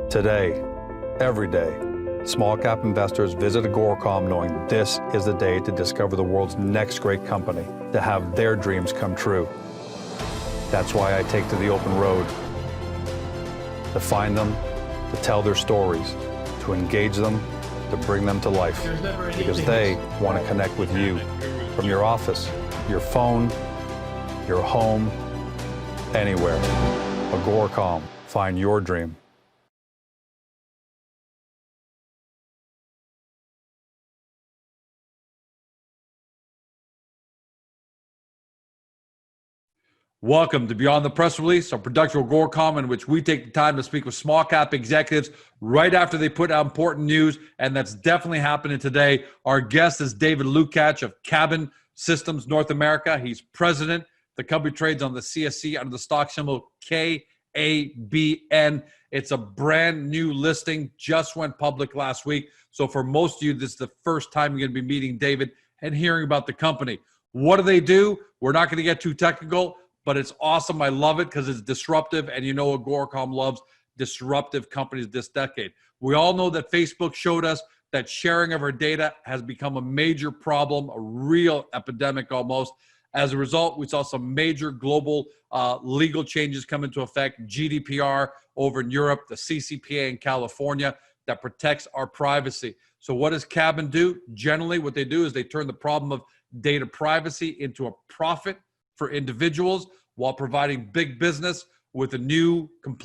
Today, every day, small cap investors visit Agoracom knowing this is the day to discover the world's next great company, to have their dreams come true. That's why I take to the open road, to find them, to tell their stories, to engage them, to bring them to life, because they want to connect with you from your office, your phone, your home, anywhere. Agoracom, find your dream. Welcome to Beyond the Press Release, our production of Agoracom, in which we take the time to speak with small cap executives right after they put out important news, and that's definitely happening today. Our guest is David Lukacs of KABN Systems North America. He's president. The company trades on the CSE under the stock symbol KABN. It's a brand new listing, just went public last week. So for most of you, this is the first time you're going to be meeting David and hearing about the company. What do they do? We're not going to get too technical, but it's awesome. I love it because it's disruptive, and you know Agoracom loves disruptive companies this decade. We all know that Facebook showed us that sharing of our data has become a major problem, a real epidemic almost. As a result, we saw some major global legal changes come into effect, GDPR over in Europe, the CCPA in California that protects our privacy. So what does KABN do? Generally, what they do is they turn the problem of data privacy into a profit for individuals while providing big business with a new and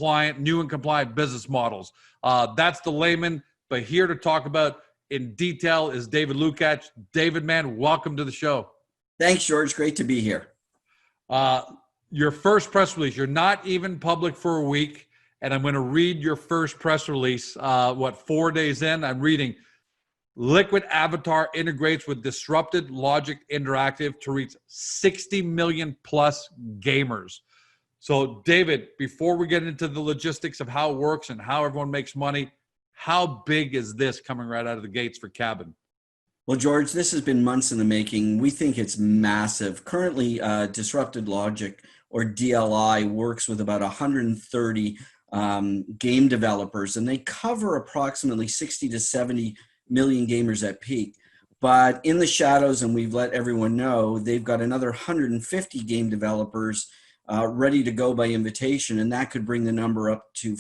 compliant business models. That's the layman, but here to talk about in detail is David Lukacs. David, man, welcome to the show. Thanks, George. Great to be here. Your first press release, you're not even public for a week, and I'm going to read your first press release. 4 days in, I'm reading, Liquid Avatar integrates with Disrupted Logic Interactive to reach 60 million plus gamers. So, David, before we get into the logistics of how it works and how everyone makes money, how big is this coming right out of the gates for KABN? Well, George, this has been months in the making. We think it's massive. Currently, Disrupted Logic, or DLI, works with about 130 game developers, and they cover approximately 60 to 70 million gamers at peak. But in the shadows, and we've let everyone know, they've got another 150 game developers ready to go by invitation, and that could bring the number up to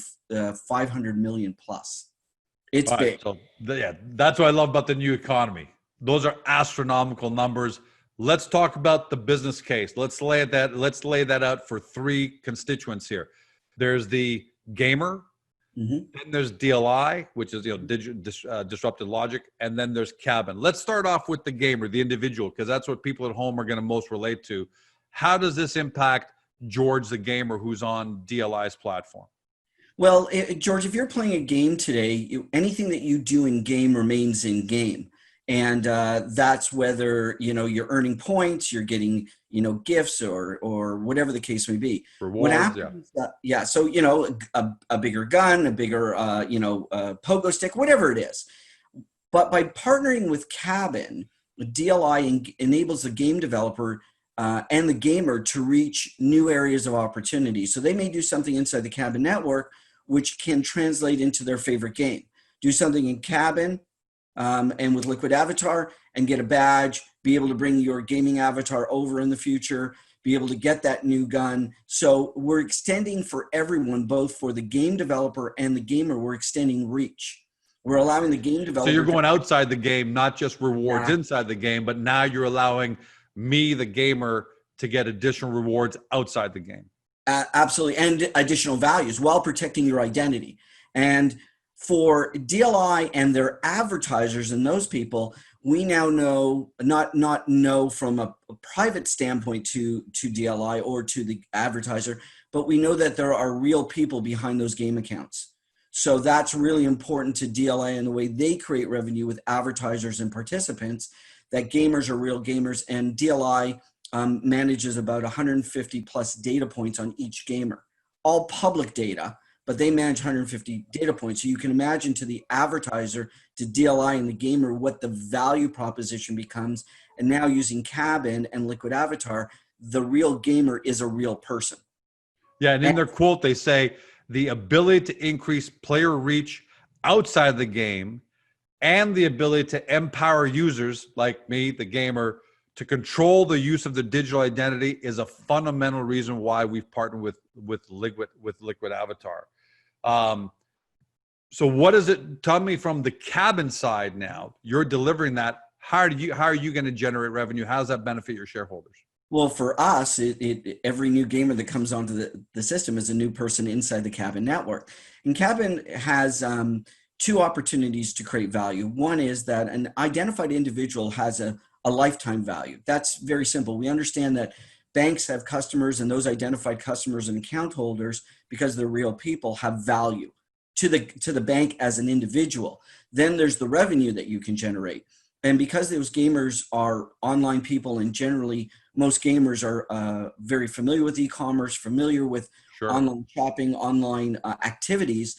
500 million plus. It's big. So, yeah, that's what I love about the new economy. Those are astronomical numbers. Let's talk about the business case. Let's lay that out for three constituents here. There's the gamer. Then there's DLI, which is disrupted logic, and then there's KABN. Let's start off with the gamer, the individual, because that's what people at home are going to most relate to. How does this impact George, the gamer, who's on DLI's platform? Well, George, if you're playing a game today, anything that you do in game remains in game. And that's whether, you're earning points, you're getting, gifts or whatever the case may be. Rewards, yeah. So, a bigger gun, a bigger, pogo stick, whatever it is. But by partnering with KABN, DLI enables the game developer and the gamer to reach new areas of opportunity. So they may do something inside the KABN network, which can translate into their favorite game. Do something in KABN, and with Liquid Avatar, and get a badge, be able to bring your gaming avatar over in the future, be able to get that new gun. So we're extending for everyone, both for the game developer and the gamer, we're extending reach. We're allowing the game developer. So you're going outside the game, not just rewards inside the game, but now you're allowing me, the gamer, to get additional rewards outside the game. Absolutely. And additional values while protecting your identity. And for DLI and their advertisers and those people, we now know, not know from a private standpoint to DLI or to the advertiser, but we know that there are real people behind those game accounts. So that's really important to DLI and the way they create revenue with advertisers and participants, that gamers are real gamers, and DLI manages about 150 plus data points on each gamer, all public data, but they manage 150 data points. So you can imagine to the advertiser, to DLI and the gamer, what the value proposition becomes. And now using KABN and Liquid Avatar, the real gamer is a real person. Yeah, and in their quote, they say, the ability to increase player reach outside the game, and the ability to empower users like me, the gamer, to control the use of the digital identity is a fundamental reason why we've partnered with Liquid Avatar. So what is it? Tell me from the KABN side now. You're delivering that. How are you going to generate revenue? How does that benefit your shareholders? Well, for us, every new gamer that comes onto the system is a new person inside the KABN network. And KABN has two opportunities to create value. One is that an identified individual has a lifetime value. That's very simple. We understand that banks have customers, and those identified customers and account holders, because they're real people, have value to the bank as an individual. Then there's the revenue that you can generate. And because those gamers are online people, and generally most gamers are very familiar with e-commerce, familiar with online shopping, online activities,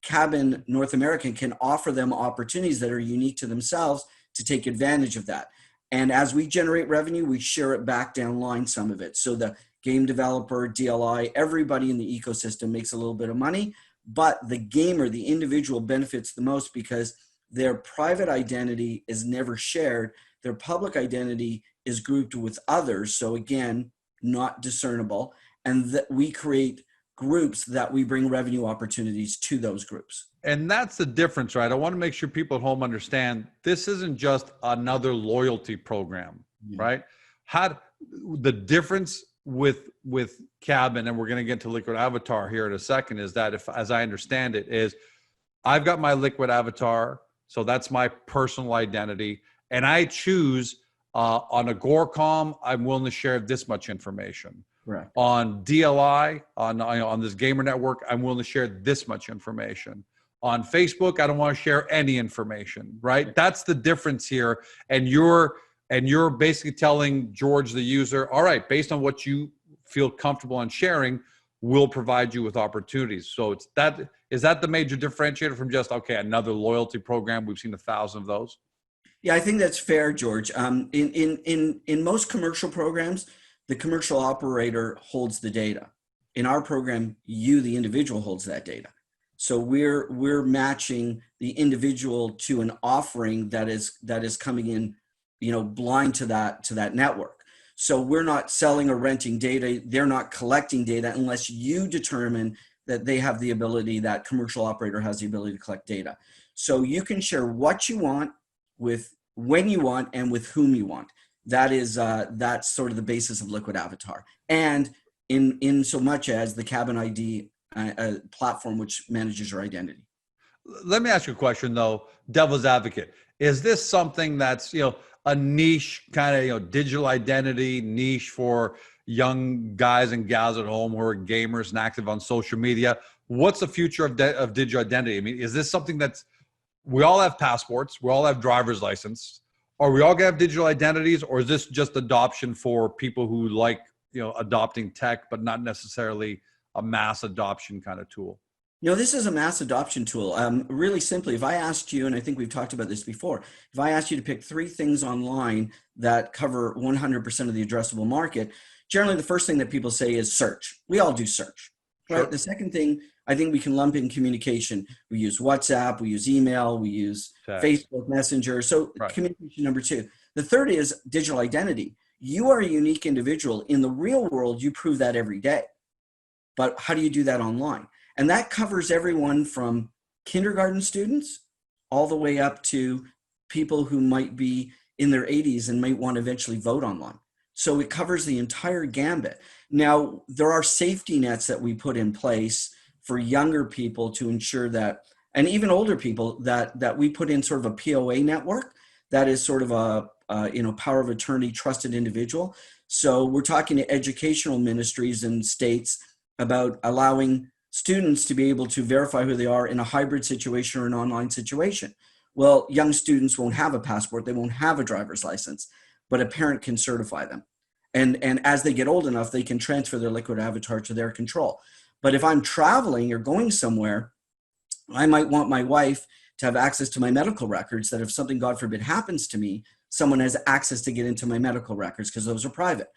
KABN North American can offer them opportunities that are unique to themselves to take advantage of that. And as we generate revenue, we share it back down line, some of it. So the game developer, DLI, everybody in the ecosystem makes a little bit of money, but the gamer, the individual, benefits the most because their private identity is never shared. Their public identity is grouped with others. So again, not discernible. And that we create groups that we bring revenue opportunities to those groups. And that's the difference, right? I want to make sure people at home understand this isn't just another loyalty program, right? The difference with KABN, and we're going to get to Liquid Avatar here in a second, is that as I understand it, is I've got my Liquid Avatar, so that's my personal identity, and I choose on Agoracom, I'm willing to share this much information. Right. On DLI, on this gamer network, I'm willing to share this much information. On Facebook, I don't want to share any information, right? That's the difference here. And you're basically telling George, the user, all right, based on what you feel comfortable on sharing, we'll provide you with opportunities. So is that the major differentiator from just, okay, another loyalty program? We've seen 1,000 of those. Yeah, I think that's fair, George. In most commercial programs, the commercial operator holds the data. In our program, you, the individual, holds that data. So we're matching the individual to an offering that is coming in, blind to that network. So we're not selling or renting data. They're not collecting data unless you determine that they have the ability, that commercial operator has the ability to collect data. So you can share what you want with when you want and with whom you want. That's sort of the basis of Liquid Avatar. And in so much as the KABN ID platform, which manages your identity. Let me ask you a question though, devil's advocate. Is this something that's, a niche kind of, digital identity niche for young guys and gals at home who are gamers and active on social media? What's the future of digital identity? I mean, is this something we all have passports, we all have driver's license? Are we all gonna have digital identities, or is this just adoption for people who like, adopting tech, but not necessarily a mass adoption kind of tool? This is a mass adoption tool. Really simply, if I asked you, and I think we've talked about this before, if I asked you to pick 3 things online that cover 100% of the addressable market, generally the first thing that people say is search. We all do search, right? Sure. The second thing, I think we can lump in communication. We use WhatsApp, we use email, we use Facebook Messenger. So communication number 2. The third is digital identity. You are a unique individual. In the real world, you prove that every day. But how do you do that online? And that covers everyone from kindergarten students all the way up to people who might be in their 80s and might want to eventually vote online. So it covers the entire gambit. Now, there are safety nets that we put in place for younger people to ensure that, and even older people, that we put in sort of a POA network that is sort of a power of attorney trusted individual. So we're talking to educational ministries and states about allowing students to be able to verify who they are in a hybrid situation or an online situation. Well, young students won't have a passport, they won't have a driver's license, but a parent can certify them. And as they get old enough, they can transfer their Liquid Avatar to their control. But if I'm traveling or going somewhere, I might want my wife to have access to my medical records, that if something, God forbid, happens to me, someone has access to get into my medical records because those are private.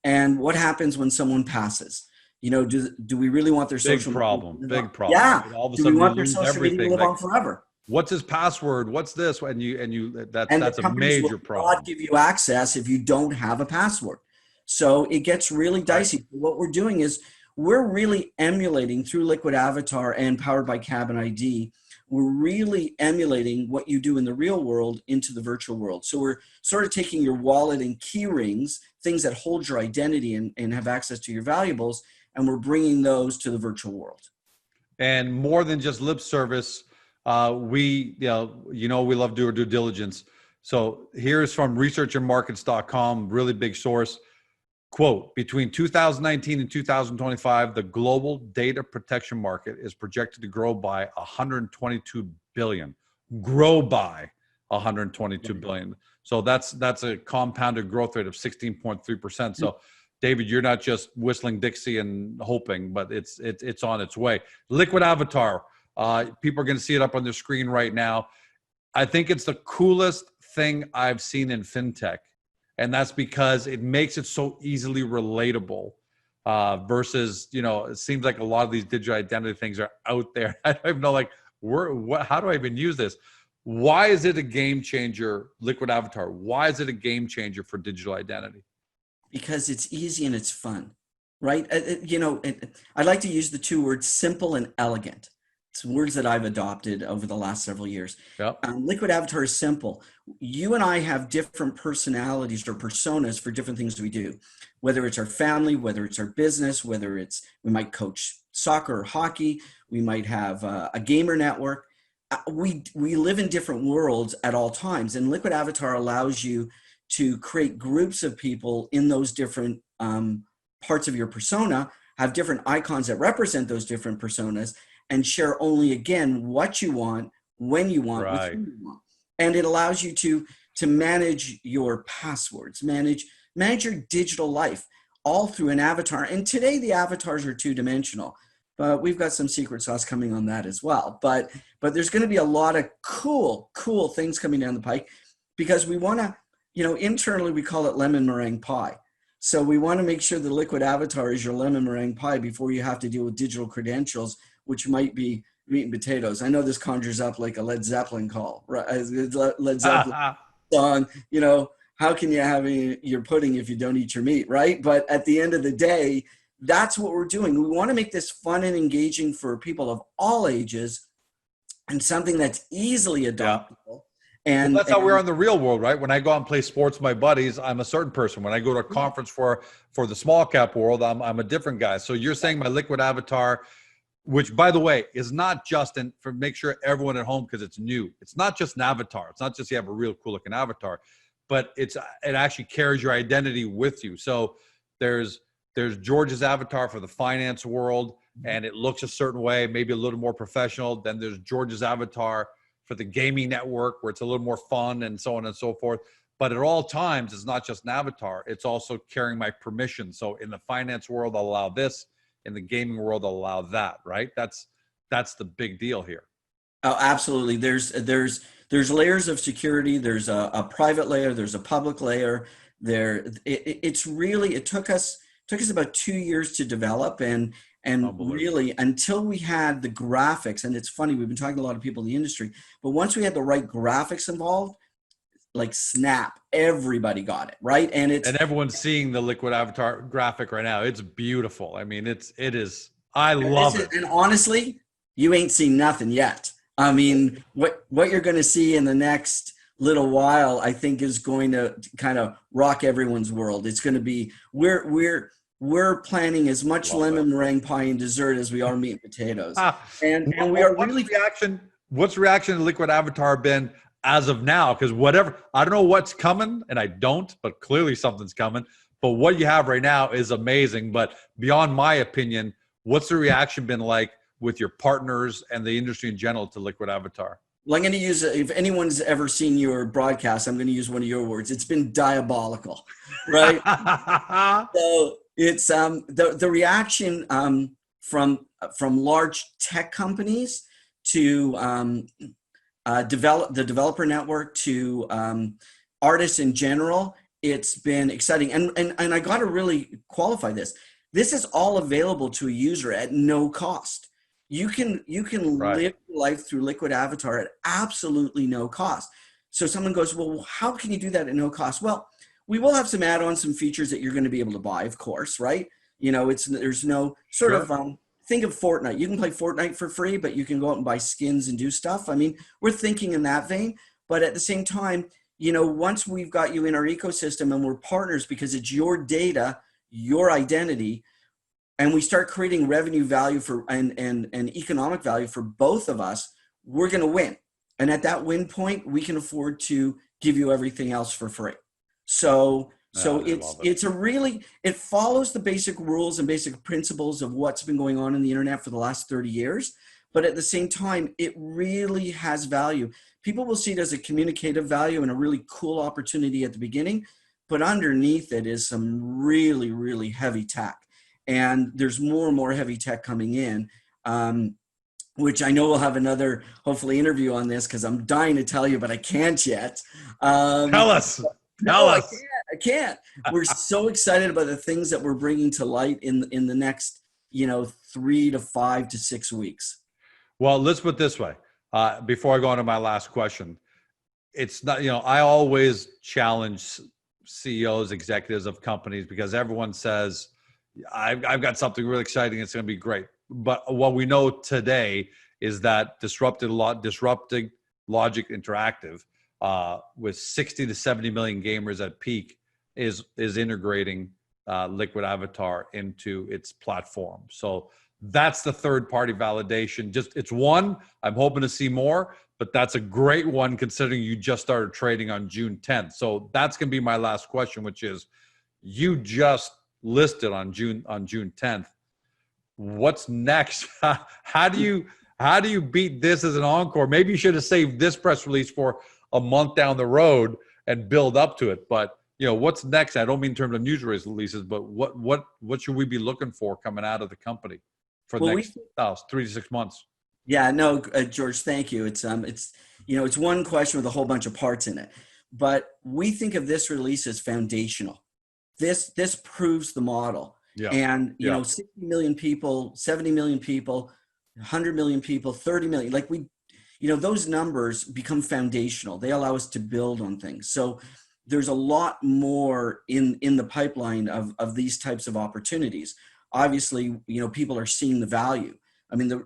And what happens when someone passes? Do we really want their Big social problem. media? Big problem. Yeah. Right? All of a Do we sudden, want we their lose social media to everything. live Like, on forever? what's his password? What's this? And And the that's a companies major will problem. not give you access if you don't have a password. So it gets really dicey. Right. What we're doing is we're really emulating through Liquid Avatar and powered by KABN ID. We're really emulating what you do in the real world into the virtual world. So we're sort of taking your wallet and key rings, things that hold your identity and have access to your valuables, and we're bringing those to the virtual world. And more than just lip service, we we love doing due diligence. So here's from researchermarkets.com, really big source. Quote, between 2019 and 2025, the global data protection market is projected to grow by 122 billion. Grow by 122 billion. So that's a compounded growth rate of 16.3%. So David, you're not just whistling Dixie and hoping, but it's on its way. Liquid Avatar. People are going to see it up on their screen right now. I think it's the coolest thing I've seen in fintech. And that's because it makes it so easily relatable versus, it seems like a lot of these digital identity things are out there. I don't even know, how do I even use this? Why is it a game changer, Liquid Avatar? Why is it a game changer for digital identity? Because it's easy and it's fun, right? I'd like to use the two words simple and elegant. It's words that I've adopted over the last several years. Yep. Liquid Avatar is simple. You and I have different personalities or personas for different things we do, whether it's our family, whether it's our business, whether it's, we might coach soccer or hockey, we might have a gamer network. We live in different worlds at all times, and Liquid Avatar allows you to create groups of people in those different parts of your persona, have different icons that represent those different personas, and share only, again, what you want, when you want, right, with who you want. And it allows you to manage your passwords, manage your digital life, all through an avatar. And today the avatars are two-dimensional, but we've got some secret sauce coming on that as well. But there's going to be a lot of cool things coming down the pike, because we want to, internally we call it lemon meringue pie. So we want to make sure the Liquid Avatar is your lemon meringue pie before you have to deal with digital credentials, which might be meat and potatoes. I know this conjures up like a Led Zeppelin call, right? Led Zeppelin song, how can you have your pudding if you don't eat your meat, right? But at the end of the day, that's what we're doing. We want to make this fun and engaging for people of all ages, and something that's easily adoptable. Yeah. And that's how we are in the real world, right? When I go out and play sports with my buddies, I'm a certain person. When I go to a conference for the small cap world, I'm a different guy. So you're saying my Liquid Avatar, which, by the way, is not just make sure everyone at home, because it's new. It's not just an avatar. It's not just you have a real cool looking avatar, but it actually carries your identity with you. So there's George's avatar for the finance world, and it looks a certain way, maybe a little more professional. Then there's George's avatar for the gaming network, where it's a little more fun, and so on and so forth. But at all times, it's not just an avatar. It's also carrying my permission. So in the finance world, I'll allow this. In the gaming world, I'll allow that, right? That's the big deal here. Oh, absolutely. There's layers of security. There's a private layer. There's a public layer. It took us about 2 years to develop, and really until we had the graphics. And it's funny, we've been talking to a lot of people in the industry, but once we had the right graphics involved, like snap, everybody got it, right? And everyone's seeing the Liquid Avatar graphic right now. It's beautiful. I mean, it is. I love it. And honestly, you ain't seen nothing yet. I mean, what you're going to see in the next little while, I think, is going to kind of rock everyone's world. It's going to be, we're planning as much lemon meringue pie and dessert as we are meat and potatoes. And we are really What's reaction to Liquid Avatar been as of now? Because I don't know what's coming, and I don't, but clearly something's coming. But what you have right now is amazing. But beyond my opinion, what's the reaction been like with your partners and the industry in general to Liquid Avatar? Well, I'm going to use, if anyone's ever seen your broadcast, I'm going to use one of your words. It's been diabolical, right? So it's the reaction from large tech companies to the developer network to artists in general. It's been exciting, and I got to really qualify this. This is all available to a user at no cost. You can live life through Liquid Avatar at absolutely no cost. So someone goes, well, how can you do that at no cost? Well, we will have some add-ons, some features that you're going to be able to buy, of course, right? You know, there's no sort of, think of Fortnite. You can play Fortnite for free, but you can go out and buy skins and do stuff. I mean, we're thinking in that vein, but at the same time, you know, once we've got you in our ecosystem and we're partners because it's your data, your identity, and we start creating revenue value for and economic value for both of us, we're going to win. And at that win point, we can afford to give you everything else for free. So it follows the basic rules and basic principles of what's been going on in the internet for the last 30 years. But at the same time, it really has value. People will see it as a communicative value and a really cool opportunity at the beginning, but underneath it is some really, really heavy tech. And there's more and more heavy tech coming in, which I know we'll have another, hopefully, interview on this because I'm dying to tell you, but I can't yet. Tell us. I can't. We're so excited about the things that we're bringing to light in the next, 3 to 5 to 6 weeks. Well, let's put it this way. Before I go on to my last question, it's not, I always challenge CEOs, executives of companies because everyone says, I've got something really exciting. It's going to be great. But what we know today is that Disrupted Logic Interactive, with 60 to 70 million gamers at peak, is integrating Liquid Avatar into its platform. So that's the third-party validation. It's one. I'm hoping to see more, but that's a great one considering you just started trading on June 10th. So that's going to be my last question, which is, you just listed on June 10th. What's next? How do you beat this as an encore? Maybe you should have saved this press release for a month down the road and build up to it. But what's next? I don't mean in terms of news releases, but what should we be looking for coming out of the company for the next 3 to 6 months? Yeah, no, George, thank you. It's one question with a whole bunch of parts in it, but we think of this release as foundational. This proves the model. Yeah. And, 60 million people, 70 million people, 100 million people, 30 million, those numbers become foundational. They allow us to build on things. So there's a lot more in the pipeline of these types of opportunities. Obviously, people are seeing the value. I mean,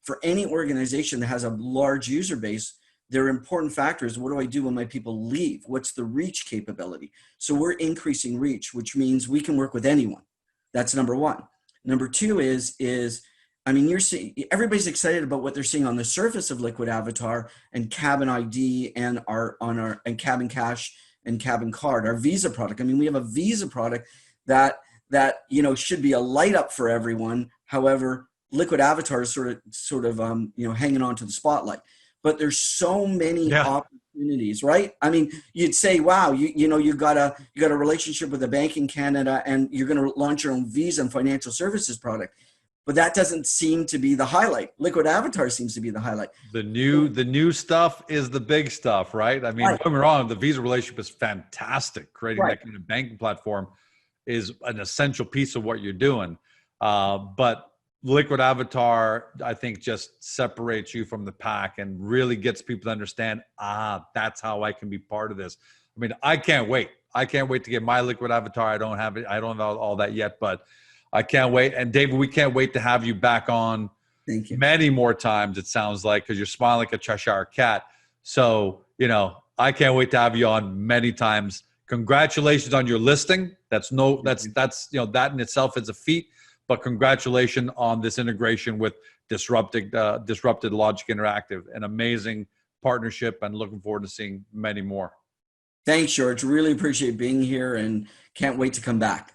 for any organization that has a large user base, their important factor is, what do I do when my people leave? What's the reach capability? So we're increasing reach, which means we can work with anyone. That's number one. Number two is you're seeing, everybody's excited about what they're seeing on the surface of Liquid Avatar and KABN ID and and KABN Cash and KABN Card, our Visa product. I mean, we have a Visa product that should be a light up for everyone. However, Liquid Avatar is sort of hanging on to the spotlight. But there's so many opportunities, right? I mean, you'd say, wow, you got a relationship with a bank in Canada and you're going to launch your own Visa and financial services product. But that doesn't seem to be the highlight. Liquid Avatar seems to be the highlight. The new stuff is the big stuff, right? I mean, don't get me wrong, the Visa relationship is fantastic. Creating that kind of banking platform is an essential piece of what you're doing. But Liquid Avatar, I think, just separates you from the pack and really gets people to understand, that's how I can be part of this. I mean, I can't wait. I can't wait to get my Liquid Avatar. I don't have it. I don't have all that yet, but I can't wait. And David, we can't wait to have you back on. Thank you. Many more times, it sounds like, because you're smiling like a Cheshire cat. So, I can't wait to have you on many times. Congratulations on your listing. That in itself is a feat. But congratulations on this integration with Disrupted Logic Interactive, an amazing partnership, and looking forward to seeing many more. Thanks, George. Really appreciate being here and can't wait to come back.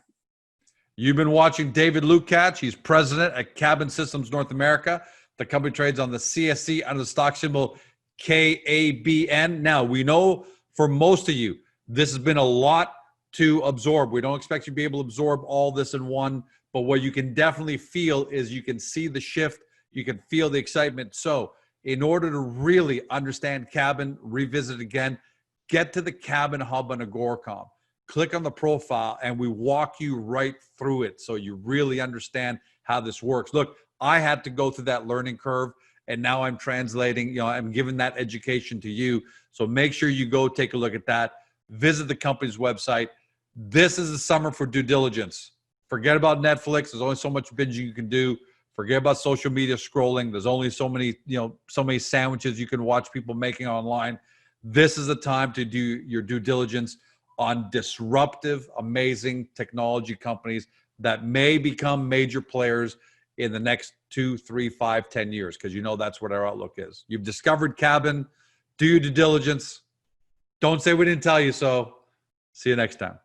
You've been watching David Lukacs. He's president at KABN Systems North America. The company trades on the CSE under the stock symbol KABN. Now, we know for most of you, this has been a lot to absorb. We don't expect you to be able to absorb all this in one. But what you can definitely feel is you can see the shift. You can feel the excitement. So in order to really understand KABN, revisit again, get to the KABN Hub on Agoracom. click on the profile, and we walk you right through it so you really understand how this works. Look, I had to go through that learning curve, and now I'm translating, I'm giving that education to you. So make sure you go take a look at that. Visit the company's website. This is the summer for due diligence. Forget about Netflix. There's only so much binging you can do. Forget about social media scrolling. There's only so many, so many sandwiches you can watch people making online. This is the time to do your due diligence on disruptive, amazing technology companies that may become major players in the next 2, 3, 5, 10 years, because that's what our outlook is. You've discovered KABN. Do your due diligence. Don't say we didn't tell you so. See you next time.